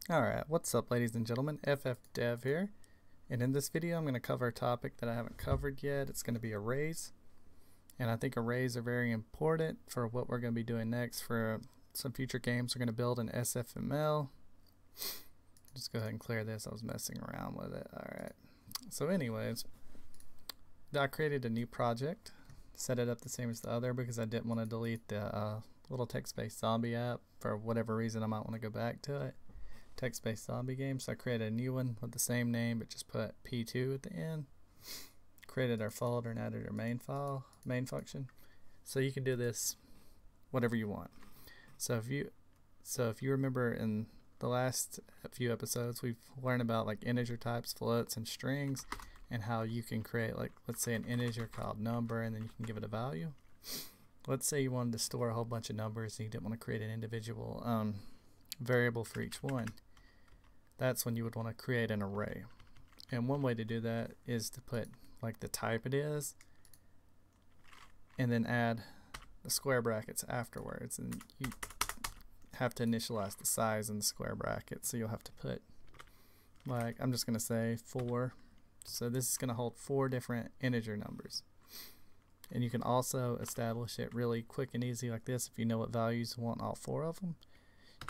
Alright, what's up ladies and gentlemen, FFDev here, and in this video I'm going to cover a topic that I haven't covered yet. It's going to be arrays, and I think arrays are very important for what we're going to be doing next for some future games. We're going to build an SFML. Just go ahead and clear this, I was messing around with it. Alright, so anyways, I created a new project, set it up the same as the other because I didn't want to delete the little text-based zombie app. For whatever reason I might want to go back to it. Text-based zombie game, so I created a new one with the same name but just put P2 at the end. Created our folder and added our main function. So you can do this whatever you want. So if you remember in the last few episodes we've learned about like integer types, floats, and strings, and how you can create, like, let's say an integer called number, and then you can give it a value. Let's say you wanted to store a whole bunch of numbers and you didn't want to create an individual variable for each one. That's when you would want to create an array. And one way to do that is to put like the type it is and then add the square brackets afterwards, and you have to initialize the size in the square bracket, so you'll have to put, like, I'm just going to say 4. So this is going to hold 4 different integer numbers. And you can also establish it really quick and easy like this. If you know what values you want all 4 of them,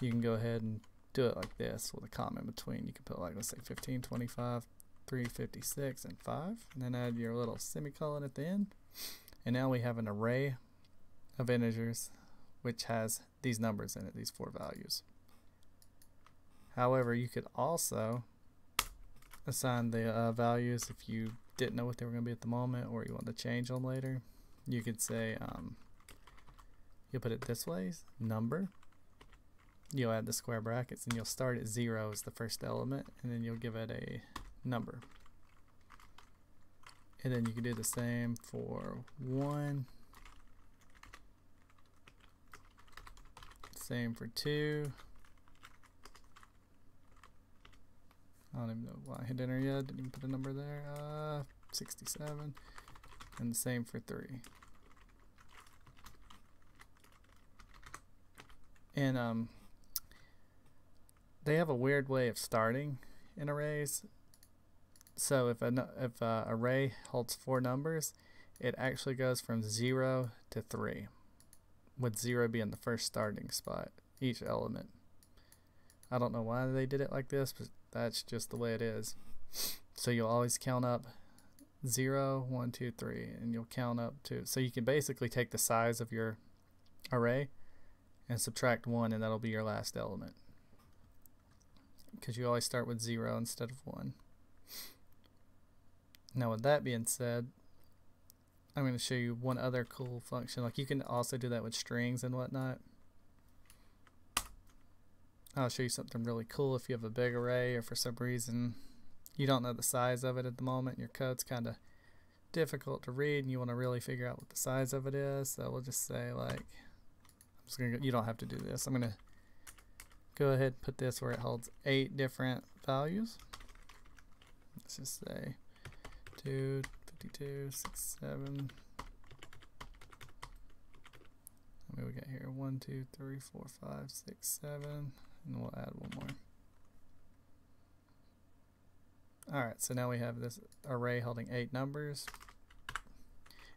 you can go ahead and do it like this with a comma in between. You can put, like, let's say 15, 25, 356, and 5, and then add your little semicolon at the end. And now we have an array of integers which has these numbers in it, these 4 values. However, you could also assign the values if you didn't know what they were going to be at the moment, or you want to change them later. You could say you'll put it this way: number. You'll add the square brackets and you'll start at 0 as the first element, and then you'll give it a number. And then you can do the same for 1, same for 2. I don't even know why I hit enter yet, didn't even put a number there. 67, and the same for 3. And they have a weird way of starting in arrays. So if an array holds 4 numbers, it actually goes from 0 to 3, with 0 being the first starting spot, each element. I don't know why they did it like this, but that's just the way it is. So you'll always count up 0, 1, 2, 3, and you'll count up to, so you can basically take the size of your array and subtract 1, and that'll be your last element, because you always start with 0 instead of 1. Now with that being said, I'm going to show you one other cool function. Like, you can also do that with strings and whatnot. I'll show you something really cool if you have a big array, or for some reason you don't know the size of it at the moment and your code's kind of difficult to read and you want to really figure out what the size of it is. So we'll just say, like, I'm just gonna go, you don't have to do this. I'm going to go ahead and put this where it holds 8 different values. Let's just say 2, 52, 6, 7. What do we got here? 1, 2, 3, 4, 5, 6, 7. And we'll add one more. Alright, so now we have this array holding 8 numbers.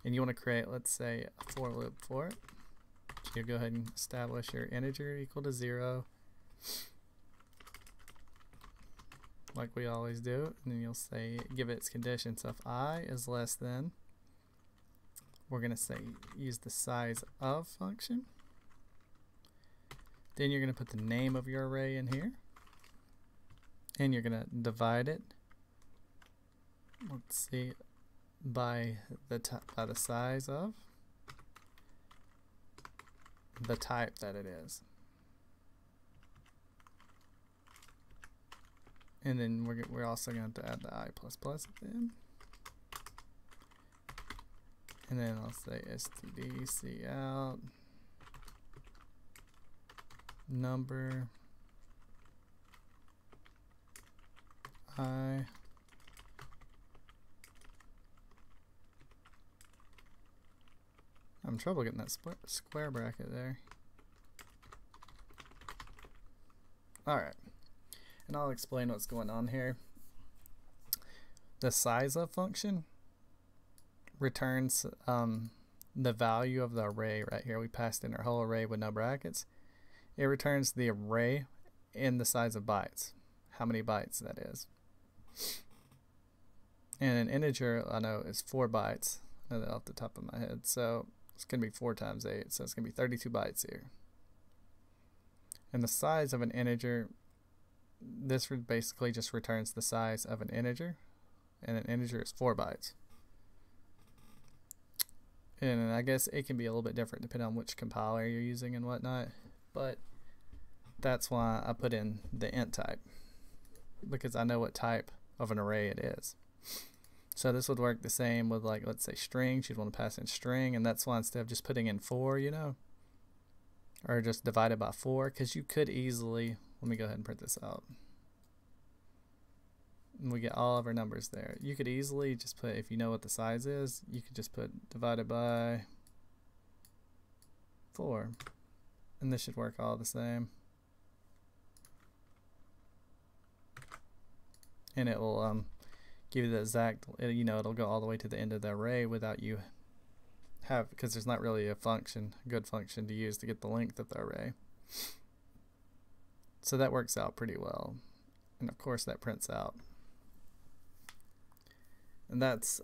And you want to create, let's say, a for loop for it. So you'll go ahead and establish your integer equal to 0, like we always do, and then you'll say, give it its condition. So if I is less than, we're going to say use the size of function. Then you're going to put the name of your array in here, and you're going to divide it, let's see, by the size of the type that it is. And then we're also going to add the I++ at the end. And then I'll say std cout number I. I'm in trouble getting that square bracket there. Alright. and I'll explain what's going on here. The size of function returns the value of the array right here. We passed in our whole array with no brackets. It returns the array in the size of bytes, how many bytes that is. And an integer, I know, is 4 bytes. I know that off the top of my head. So it's going to be 4 times 8. So it's going to be 32 bytes here. And the size of an integer, this basically just returns the size of an integer. And an integer is 4 bytes. And I guess it can be a little bit different depending on which compiler you're using and whatnot. But that's why I put in the int type, because I know what type of an array it is. So this would work the same with, like, let's say strings. You'd want to pass in string, and that's why instead of just putting in 4, you know, or just divided by 4, because you could easily, let me go ahead and print this out. And we get all of our numbers there. You could easily just put, if you know what the size is, you could just put divided by 4. And this should work all the same. And it will give you the exact, you know, it'll go all the way to the end of the array without you have, because there's not really a function, a good function to use to get the length of the array. So that works out pretty well. And of course that prints out. And that's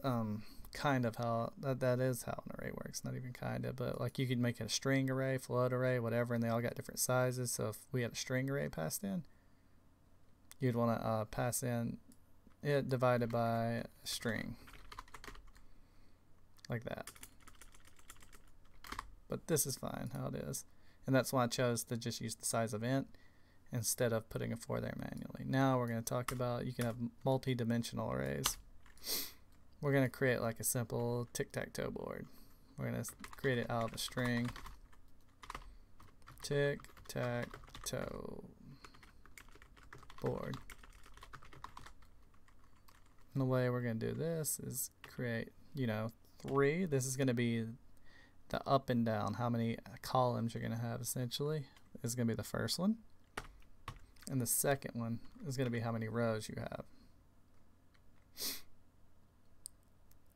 kind of how, that is how an array works. Not even kind of, but like you could make a string array, float array, whatever, and they all got different sizes. So if we had a string array passed in, you'd want to pass in it divided by a string, like that. But this is fine how it is. And that's why I chose to just use the size of int instead of putting a 4 there manually. Now we're going to talk about, you can have multi-dimensional arrays. We're going to create like a simple tic-tac-toe board. We're going to create it out of a string. Tic-tac-toe board. And the way we're going to do this is create, you know, 3. This is going to be the up and down, how many columns you're going to have essentially is going to be the first one. And the second one is going to be how many rows you have.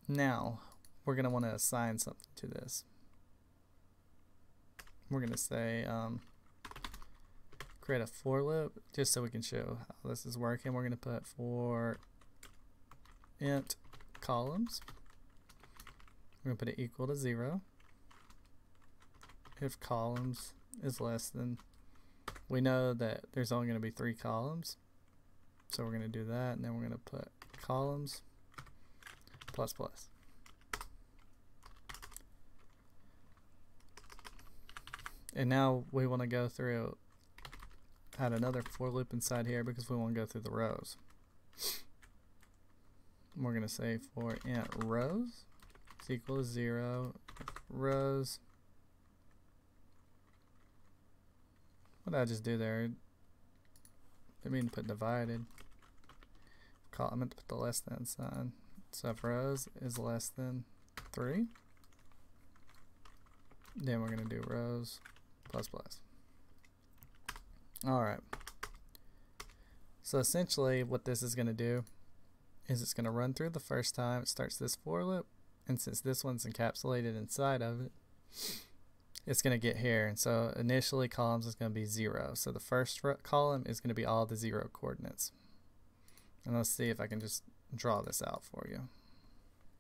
Now, we're going to want to assign something to this. We're going to say create a for loop just so we can show how this is working. We're going to put for int columns. We're going to put it equal to 0 if columns is less than, we know that there's only going to be 3 columns, so we're going to do that, and then we're going to put columns plus plus. And now we want to go through, add another for loop inside here because we want to go through the rows. We're going to say for int rows is equal to 0. Rows, what did I just do there? I mean to put divided. I meant to put the less than sign. So if rows is less than 3, then we're going to do rows plus plus. Alright. So essentially what this is going to do is it's going to run through the first time. It starts this for loop, and since this one's encapsulated inside of it, it's going to get here. And so initially columns is going to be 0. So the first column is going to be all the 0 coordinates. And let's see if I can just draw this out for you,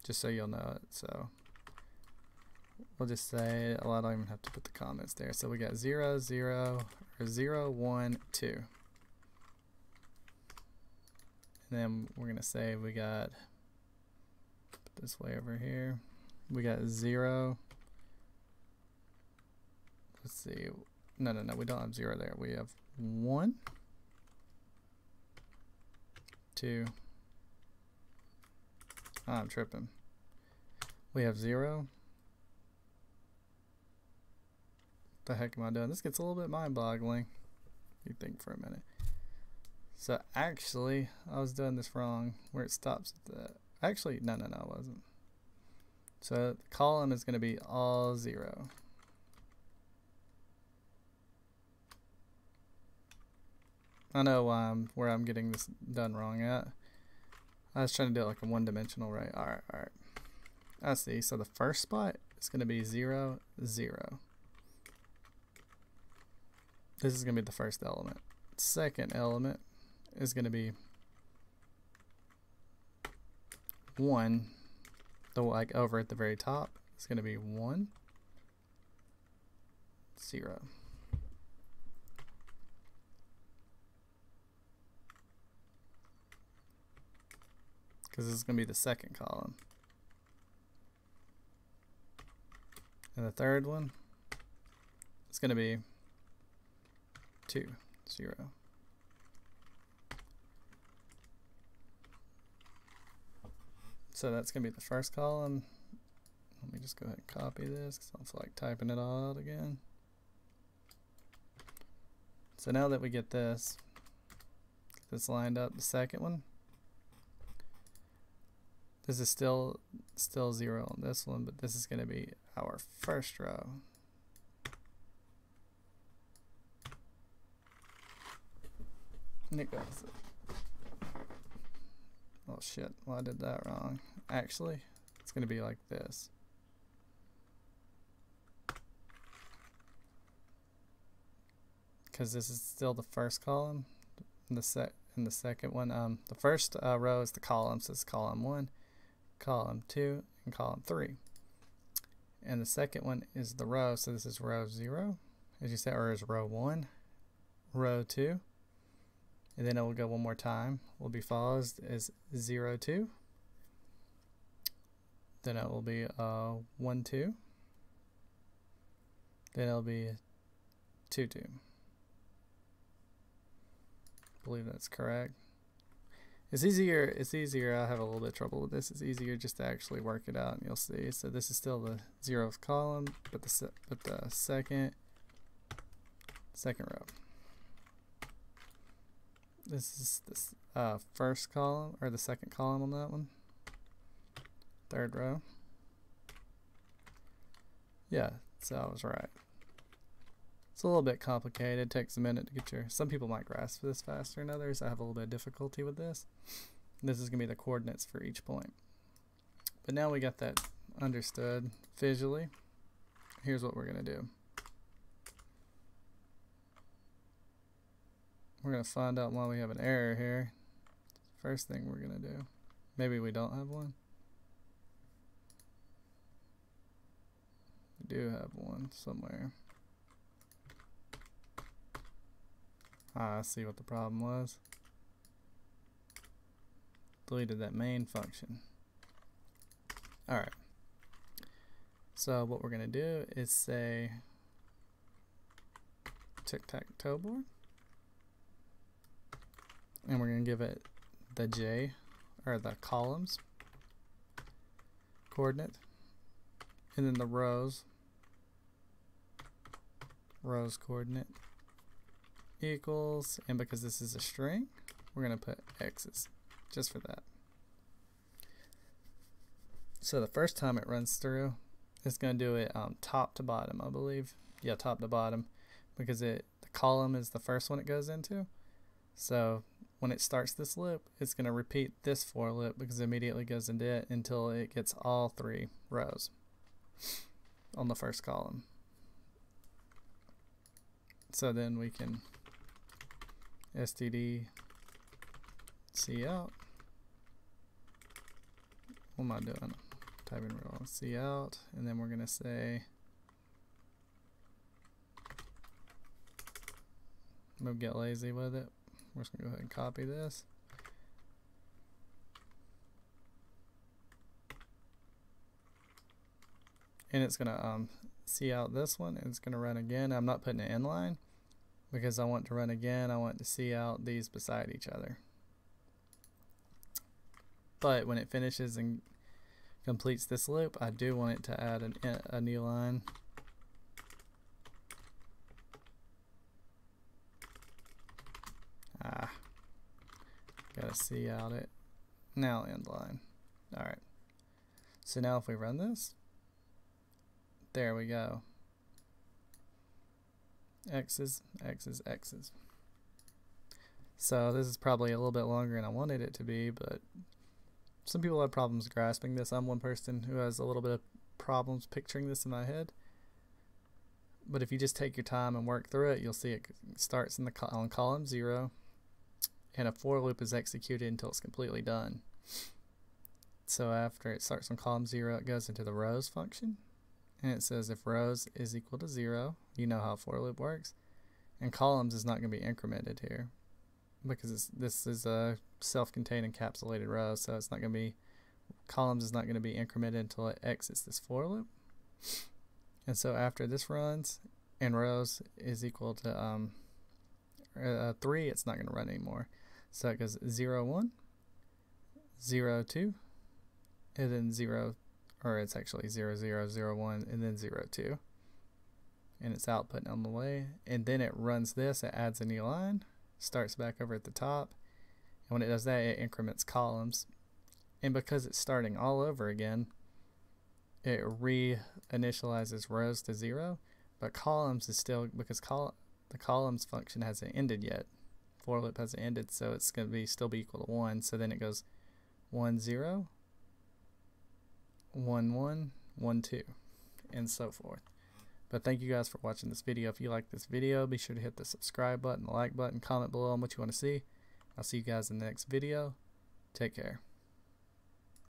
just so you'll know it. So we'll just say, well, I don't even have to put the comments there. So we got 0, 0, or 0, 1, 2. And then we're going to say we got, put this way over here, we got 0. Let's see. No, we don't have 0 there. We have 1, 2. Oh, I'm tripping. We have 0. What the heck am I doing? This gets a little bit mind-boggling. You think for a minute. So actually, I was doing this wrong. Where it stops at the. Actually, no, I wasn't. So the column is going to be all 0. I know where I'm getting this done wrong at. I was trying to do it like a one-dimensional array. Alright, alright. I see. So the first spot is going to be 0, 0. This is going to be the first element. Second element is going to be 1. The like over at the very top is going to be 1, 0. Because this is going to be the second column. And the third one is going to be 2, 0. So that's going to be the first column. Let me just go ahead and copy this because I don't feel like typing it all out again. So now that we get this lined up, the second one, this is still 0 on this one, but this is going to be our first row. And it goes. Oh shit, well I did that wrong. Actually, it's going to be like this. Because this is still the first column. In the second one, the first row is the columns. So it's column 1, column 2, and column 3. And the second one is the row. So this is row 0, as you said, or is row 1, row 2. And then it will go one more time. Will be followed as 0, 2. Then it will be 1, 2. Then it'll be 2, 2. I believe that's correct. It's easier. I have a little bit of trouble with this. It's easier just to actually work it out, and you'll see. So this is still the 0th column, but the second row. This is this first column, or the second column on that one. Third row. Yeah, so I was right. It's a little bit complicated. It takes a minute to get your... Some people might grasp this faster than others. I have a little bit of difficulty with this. This is going to be the coordinates for each point. But now we got that understood visually. Here's what we're going to do. We're going to find out why we have an error here. First thing we're going to do. Maybe we don't have one. We do have one somewhere. I see what the problem was. Deleted that main function. Alright. So what we're going to do is say tic-tac-toe board. And we're going to give it the J, or the columns coordinate. And then the rows coordinate equals, and because this is a string, we're going to put X's just for that. So the first time it runs through, it's going to do it top to bottom, I believe. Yeah, top to bottom, because the column is the first one it goes into. So when it starts this loop, it's going to repeat this for loop because it immediately goes into it until it gets all 3 rows on the first column. So then we can std cout. What am I doing? Typing wrong. Cout, and then we're going to say, I'm going to get lazy with it. We're just going to go ahead and copy this. And it's going to see out this one, and it's going to run again. I'm not putting it inline because I want to run again. I want to see out these beside each other. But when it finishes and completes this loop, I do want it to add a new line. Gotta see out it. Now end line. Alright. So now if we run this, there we go. X's, X's, X's. So this is probably a little bit longer than I wanted it to be, but some people have problems grasping this. I'm one person who has a little bit of problems picturing this in my head. But if you just take your time and work through it, you'll see it starts in on column 0, and a for loop is executed until it's completely done. So after it starts on column 0, it goes into the rows function, and it says if rows is equal to 0, you know how for loop works, and columns is not going to be incremented here because this is a self-contained encapsulated row, so it's not going to be, columns is not going to be incremented until it exits this for loop. And so after this runs and rows is equal to 3, it's not going to run anymore. So it goes 0, 1, 0, 2, and then 0, or it's actually 0, 0, 0, 1, and then 0, 2. And it's output on the way. And then it runs this, it adds a new line, starts back over at the top. And when it does that, it increments columns. And because it's starting all over again, it re-initializes rows to 0, but columns is still, because the columns function hasn't ended yet. For loop hasn't ended, so it's going to still be equal to 1. So then it goes 1, 0, 1, 1, 1, 2, and so forth. But thank you guys for watching this video. If you like this video, be sure to hit the subscribe button, the like button, comment below on what you want to see. I'll see you guys in the next video. Take care.